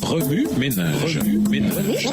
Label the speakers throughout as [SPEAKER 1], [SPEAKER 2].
[SPEAKER 1] Remue ménage. Remue ménage.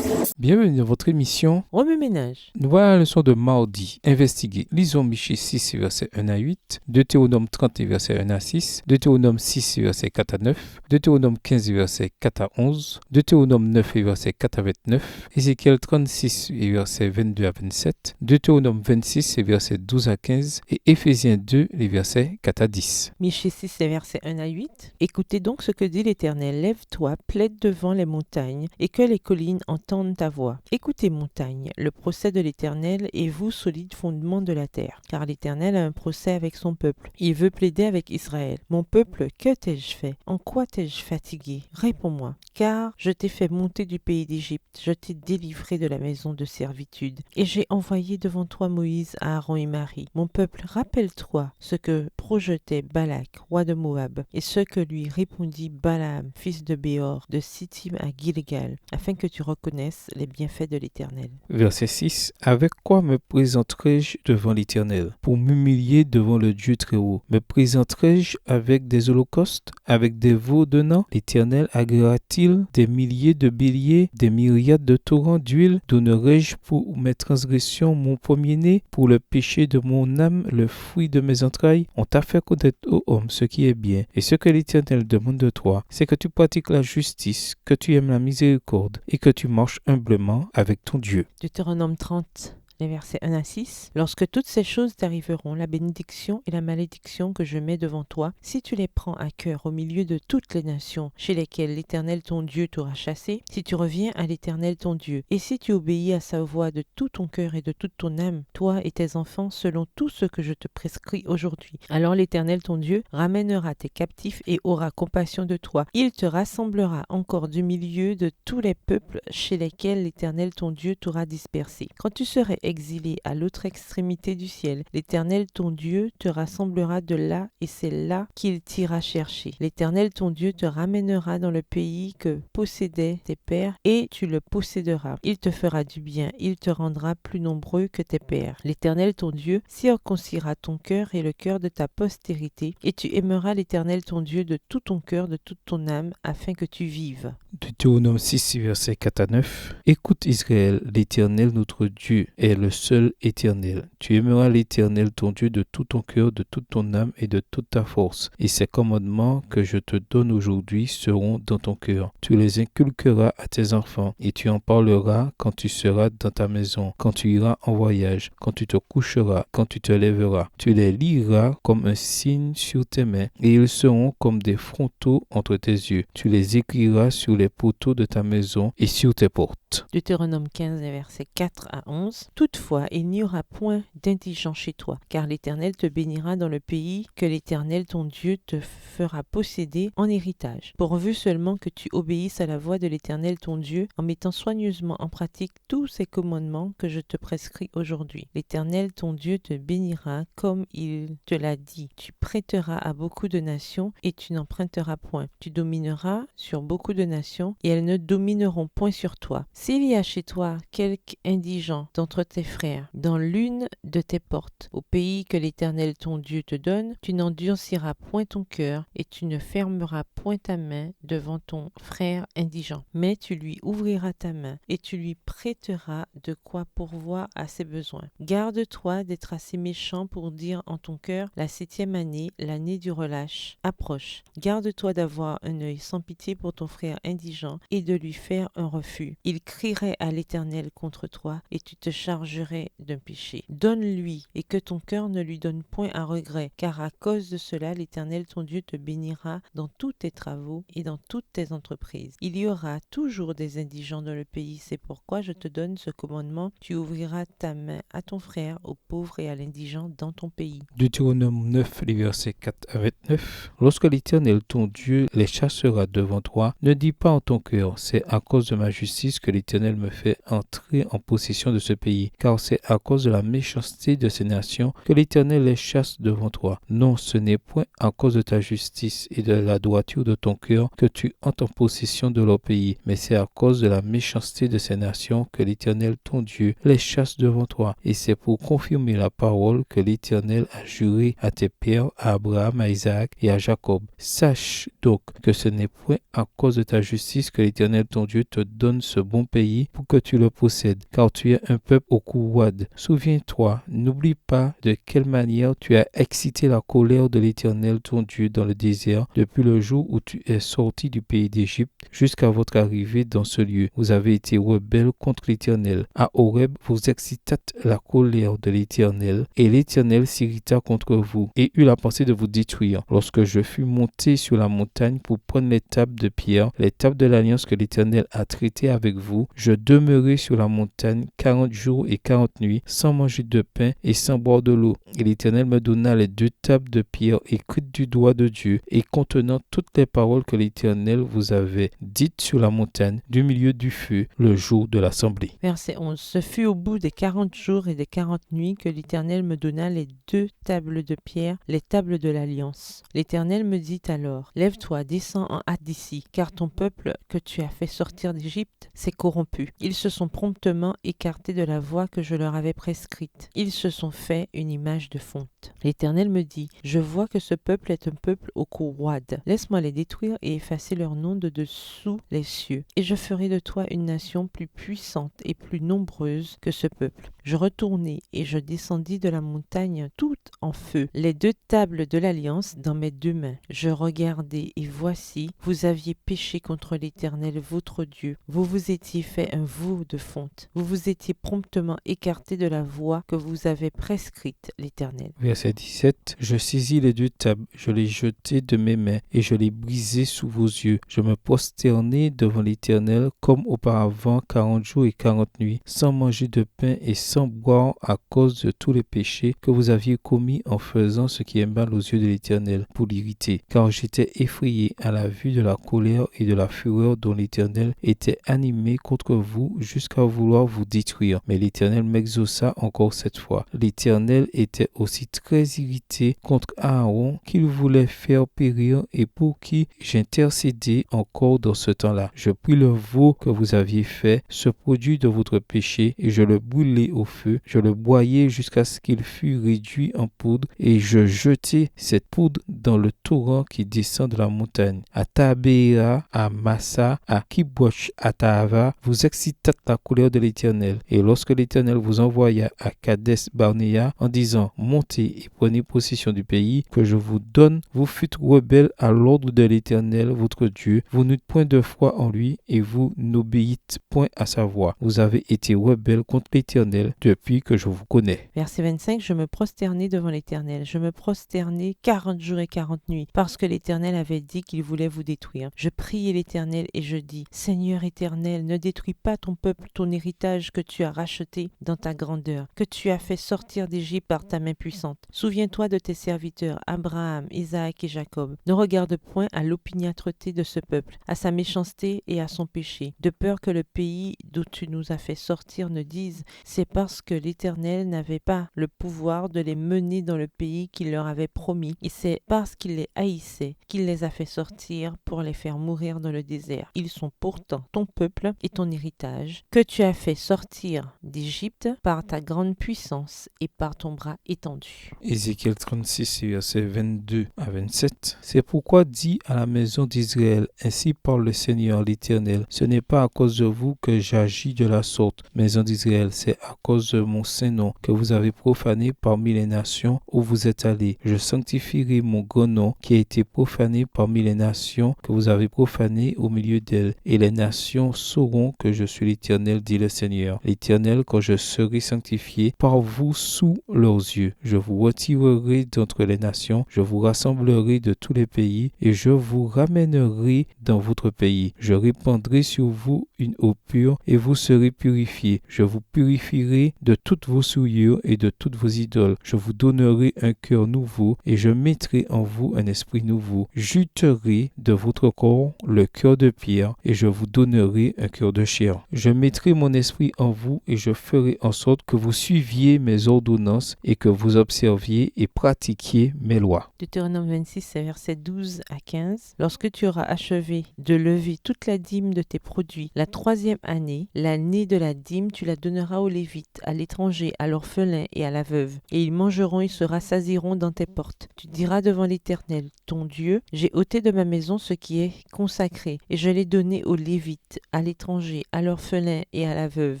[SPEAKER 2] Bienvenue dans votre émission
[SPEAKER 3] Remue ménage.
[SPEAKER 2] Nous voilà la leçon de mardi. Investiguer. Lisons Michée 6, versets 1 à 8, Deutéronome 30, versets 1 à 6, Deutéronome 6, versets 4 à 9, Deutéronome 15, versets 4 à 11, Deutéronome 9, versets 4 à 29, Ézéchiel 36, versets 22 à 27, Deutéronome 26, versets 12 à 15 et Éphésiens 2, les versets 4 à 10.
[SPEAKER 3] Michée 6, versets 1 à 8. Écoutez donc ce que dit l'Éternel. Lève-toi, plaide devant les montagnes, et que les collines entendent ta voix. Écoutez, montagnes, le procès de l'Éternel, et vous, solides fondements de la terre. Car l'Éternel a un procès avec son peuple. Il veut plaider avec Israël. Mon peuple, que t'ai-je fait? En quoi t'ai-je fatigué? Réponds-moi. Car je t'ai fait monter du pays d'Égypte, je t'ai délivré de la maison de servitude, et j'ai envoyé devant toi Moïse, Aaron et Marie. Mon peuple, rappelle-toi ce que projetait Balak, roi de Moab, et ce que lui répondit Balaam, fils de Béor, de Sittim à Gilgal, afin que tu reconnaisses les bienfaits de l'Éternel.
[SPEAKER 2] Verset 6. Avec quoi me présenterai-je devant l'Éternel? Pour m'humilier devant le Dieu très haut. Me présenterai-je avec des holocaustes, avec des veaux d'un an? L'Éternel agréera-t-il des milliers de béliers, des myriades de torrents d'huile? Donnerai-je pour mes transgressions mon premier-né, pour le péché de mon âme, le fruit de mes entrailles? On t'a fait connaître, ô homme, ce qui est bien. Et ce que l'Éternel demande de toi, c'est que tu pratiques la justice, que tu aimes la miséricorde et que tu marches humblement avec ton Dieu.
[SPEAKER 3] Deutéronome 30. Les versets 1 à 6. Lorsque toutes ces choses t'arriveront, la bénédiction et la malédiction que je mets devant toi, si tu les prends à cœur au milieu de toutes les nations chez lesquelles l'Éternel ton Dieu t'aura chassé, si tu reviens à l'Éternel ton Dieu, et si tu obéis à sa voix de tout ton cœur et de toute ton âme, toi et tes enfants, selon tout ce que je te prescris aujourd'hui, alors l'Éternel ton Dieu ramènera tes captifs et aura compassion de toi. Il te rassemblera encore du milieu de tous les peuples chez lesquels l'Éternel ton Dieu t'aura dispersé. Quand tu serais exilé à l'autre extrémité du ciel, l'Éternel ton Dieu te rassemblera de là et c'est là qu'il t'ira chercher. L'Éternel ton Dieu te ramènera dans le pays que possédaient tes pères et tu le posséderas. Il te fera du bien, il te rendra plus nombreux que tes pères. L'Éternel ton Dieu circoncira ton cœur et le cœur de ta postérité et tu aimeras l'Éternel ton Dieu de tout ton cœur, de toute ton âme, afin que tu vives.
[SPEAKER 2] Deutéronome 6, versets 4 à 9. Écoute Israël, l'Éternel notre Dieu est le seul éternel. Tu aimeras l'Éternel ton Dieu de tout ton cœur, de toute ton âme et de toute ta force. Et ces commandements que je te donne aujourd'hui seront dans ton cœur. Tu les inculqueras à tes enfants et tu en parleras quand tu seras dans ta maison, quand tu iras en voyage, quand tu te coucheras, quand tu te lèveras. Tu les liras comme un signe sur tes mains et ils seront comme des frontaux entre tes yeux. Tu les écriras sur les poteaux de ta maison et sur tes portes.
[SPEAKER 3] Deutéronome 15, versets 4 à 11. Toutefois, il n'y aura point d'indigent chez toi, car l'Éternel te bénira dans le pays que l'Éternel ton Dieu te fera posséder en héritage, pourvu seulement que tu obéisses à la voix de l'Éternel ton Dieu en mettant soigneusement en pratique tous ces commandements que je te prescris aujourd'hui. L'Éternel ton Dieu te bénira comme il te l'a dit. Tu prêteras à beaucoup de nations et tu n'emprunteras point. Tu domineras sur beaucoup de nations et elles ne domineront point sur toi. S'il y a chez toi quelque indigent d'entre tes frères dans l'une de tes portes, au pays que l'Éternel ton Dieu te donne, tu n'endurciras point ton cœur et tu ne fermeras point ta main devant ton frère indigent, mais tu lui ouvriras ta main et tu lui prêteras de quoi pourvoir à ses besoins. Garde-toi d'être assez méchant pour dire en ton cœur, la 7e année, l'année du relâche, approche. Garde-toi d'avoir un œil sans pitié pour ton frère indigent et de lui faire un refus. Il crierait à l'Éternel contre toi et tu te chargerais d'un péché. Donne-lui et que ton cœur ne lui donne point à regret, car à cause de cela, l'Éternel ton Dieu te bénira dans tous tes travaux et dans toutes tes entreprises. Il y aura toujours des indigents dans le pays, c'est pourquoi je te donne ce commandement. Tu ouvriras ta main à ton frère, au pauvre et à l'indigent dans ton pays.
[SPEAKER 2] Deutéronome 9, les versets 4 à 29. Lorsque l'Éternel ton Dieu les chassera devant toi, ne dis pas en ton cœur, c'est à cause de ma justice que l'Éternel me fait entrer en possession de ce pays. car c'est à cause de la méchanceté de ces nations que l'Éternel les chasse devant toi. Non, ce n'est point à cause de ta justice et de la droiture de ton cœur que tu entres en possession de leur pays, mais c'est à cause de la méchanceté de ces nations que l'Éternel ton Dieu les chasse devant toi. Et c'est pour confirmer la parole que l'Éternel a juré à tes pères, à Abraham, à Isaac et à Jacob. Sache donc que ce n'est point à cause de ta justice que l'Éternel ton Dieu te donne ce bon pays pour que tu le possèdes, car tu es un peuple au cou roide. Souviens-toi, n'oublie pas de quelle manière tu as excité la colère de l'Éternel ton Dieu dans le désert depuis le jour où tu es sorti du pays d'Égypte jusqu'à votre arrivée dans ce lieu. Vous avez été rebelles contre l'Éternel. À Horeb, vous excitâtes la colère de l'Éternel, et l'Éternel s'irrita contre vous et eut la pensée de vous détruire. Lorsque je fus monté sur la montagne pour prendre les tables de pierre, les tables de l'alliance que l'Éternel a traitées avec vous, je demeurai sur la montagne 40 jours et 40 nuits, sans manger de pain et sans boire de l'eau. Et l'Éternel me donna les 2 tables de pierre écrites du doigt de Dieu et contenant toutes les paroles que l'Éternel vous avait dites sur la montagne du milieu du feu le jour de l'assemblée.
[SPEAKER 3] Verset 11. Ce fut au bout des 40 jours et des 40 nuits que l'Éternel me donna les 2 tables de pierre, les tables de l'Alliance. L'Éternel me dit alors, lève-toi, descends en hâte d'ici, car ton peuple que tu as fait sortir d'Égypte s'est corrompu. Ils se sont promptement écartés de la voie que je leur avais prescrite. Ils se sont fait une image de fonte. L'Éternel me dit, je vois que ce peuple est un peuple au cou roide. Laisse-moi les détruire et effacer leur nom de dessous les cieux. Et je ferai de toi une nation plus puissante et plus nombreuse que ce peuple. Je retournai et je descendis de la montagne toute en feu, les 2 tables de l'Alliance dans mes 2 mains. Je regardai et voici, vous aviez péché contre l'Éternel votre Dieu. Vous vous étiez fait un veau de fonte. Vous vous étiez promptement écarté de la voie que vous avez prescrite, l'Éternel.
[SPEAKER 2] Verset 17. Je saisis les 2 tables, je les jetai de mes mains et je les brisai sous vos yeux. Je me prosternai devant l'Éternel comme auparavant 40 jours et 40 nuits, sans manger de pain et sans boire à cause de tous les péchés que vous aviez commis en faisant ce qui est mal aux yeux de l'Éternel pour l'irriter. Car j'étais effrayé à la vue de la colère et de la fureur dont l'Éternel était animé contre vous jusqu'à vouloir vous détruire. Mais l'Éternel m'exauça encore cette fois. L'Éternel était aussi très irrité contre Aaron qu'il voulait faire périr et pour qui j'intercédais encore dans ce temps-là. Je pris le veau que vous aviez fait, ce produit de votre péché, et je le brûlai au feu. Je le broyai jusqu'à ce qu'il fût réduit en poudre et je jetai cette poudre dans le torrent qui descend de la montagne. À Tabéa, à Massa, à Kiboch, à Tahava, vous excitâtes la colère de l'Éternel. Et lorsque l'Éternel vous envoya à Kades Barnéa en disant « Montez et prenez possession du pays que je vous donne », vous fûtes rebelles à l'ordre de l'Éternel votre Dieu. Vous n'eûtes point de foi en lui et vous n'obéîtes point à sa voix. Vous avez été rebelles contre l'Éternel depuis que je vous connais.
[SPEAKER 3] Verset 25. Je me prosternai devant l'Éternel. Je me prosternai 40 jours et 40 nuits, parce que l'Éternel avait dit qu'il voulait vous détruire. Je priai l'Éternel et je dis, Seigneur Éternel, ne détruis pas ton peuple, ton héritage que tu as racheté dans ta grandeur, que tu as fait sortir d'Égypte par ta main puissante. Souviens-toi de tes serviteurs, Abraham, Isaac et Jacob. Ne regarde point à l'opiniâtreté de ce peuple, à sa méchanceté et à son péché, de peur que le pays d'où tu nous as fait sortir ne dise, c'est parce que l'Éternel n'avait pas le pouvoir de les mener dans le pays qu'il leur avait promis, et c'est parce qu'il les haïssait qu'il les a fait sortir pour les faire mourir dans le désert. Ils sont pourtant ton peuple et ton héritage, que tu as fait sortir d'Égypte par ta grande puissance et par ton bras étendu.
[SPEAKER 2] Ézéchiel 36, versets 22 à 27. C'est pourquoi dis à la maison d'Israël, ainsi parle le Seigneur l'Éternel, ce n'est pas à cause de vous que j'agis de la sorte, maison d'Israël, c'est à cause de mon saint nom que vous avez profané parmi les nations où vous êtes allés. Je sanctifierai mon grand nom qui a été profané parmi les nations que vous avez profané au milieu d'elles, et les nations sauront que je suis l'Éternel, dit le Seigneur. L'Éternel, quand je serai sanctifié par vous sous leurs yeux, je vous retirerai d'entre les nations, je vous rassemblerai de tous les pays, et je vous ramènerai dans votre pays. Je répandrai sur vous une eau pure, et vous serez purifiés. Je vous purifierai de toutes vos souillures et de toutes vos idoles. Je vous donnerai un cœur nouveau, et je mettrai en vous un esprit nouveau. J'ôterai de votre corps le cœur de pierre, et je vous donnerai un cœur de chair. Je mettrai mon esprit en vous, et je ferai en sorte que vous suiviez mes ordonnances et que vous observiez et pratiquiez mes lois.
[SPEAKER 3] Deutéronome 26, versets 12 à 15. Lorsque tu auras achevé de lever toute la dîme de tes produits, la 3e année, l'année de la dîme, tu la donneras aux Lévites, à l'étranger, à l'orphelin et à la veuve. Et ils mangeront et se rassasieront dans tes portes. Tu diras devant l'Éternel, ton Dieu, j'ai ôté de ma maison ce qui est consacré, et je l'ai donné aux Lévites, à l'étranger, à l'orphelin et à la veuve,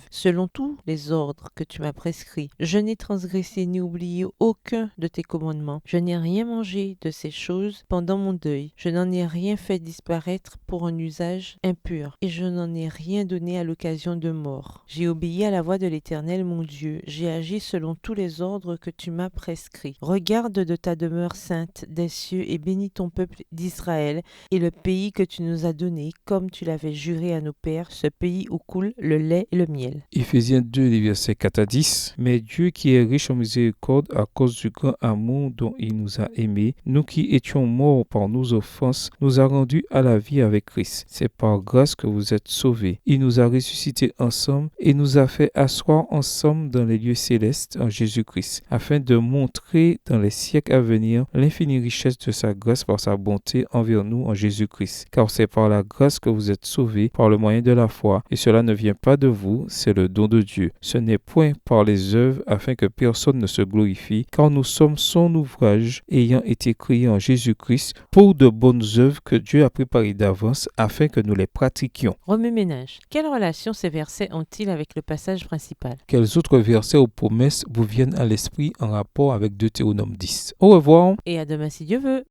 [SPEAKER 3] selon tous les ordres que tu m'as prescrits. Je n'ai transgressé ni oublié aucun de tes commandements. Je n'ai rien mangé de ces choses pendant mon deuil. Je n'en ai rien fait disparaître pour un usage impur, et je n'en ai rien donné à l'occasion de mort. J'ai obéi à la voix de l'Éternel mon Dieu. J'ai agi selon tous les ordres que tu m'as prescrits. Regarde de ta demeure sainte des cieux et bénis ton peuple d'Israël et le pays que tu nous as donné, comme tu l'avais juré à nos pères, ce pays où coule le lait et le miel.
[SPEAKER 2] Éphésiens 2, les versets 4 à 10. Mais Dieu qui est riche en miséricorde à cause du grand amour dont il nous a aimés, nous qui étions morts par nos offenses, nous a rendus à la vie avec Christ. C'est par grâce que vous êtes sauvés. Il nous a ressuscités ensemble et nous a fait asseoir ensemble dans les lieux célestes en Jésus-Christ, afin de montrer dans les siècles à venir l'infinie richesse de sa grâce par sa bonté envers nous en Jésus-Christ. Car c'est par la grâce que vous êtes sauvés par le moyen de la foi, et cela ne vient pas de vous, c'est le don de Dieu. Ce n'est point par les œuvres afin que personne ne se glorifie, car nous sommes son ouvrage, ayant été créés en Jésus-Christ pour de bonnes œuvres que Dieu a préparées d'avance afin que nous les pratiquions.
[SPEAKER 3] Remue-ménage. Quelle relation ces versets ont-ils avec le passage principal?
[SPEAKER 2] Quels autres versets ou promesses vous viennent à l'esprit en rapport avec Deutéronome 10? Au revoir.
[SPEAKER 3] Et à demain si Dieu veut.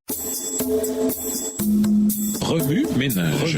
[SPEAKER 1] Remue-ménage.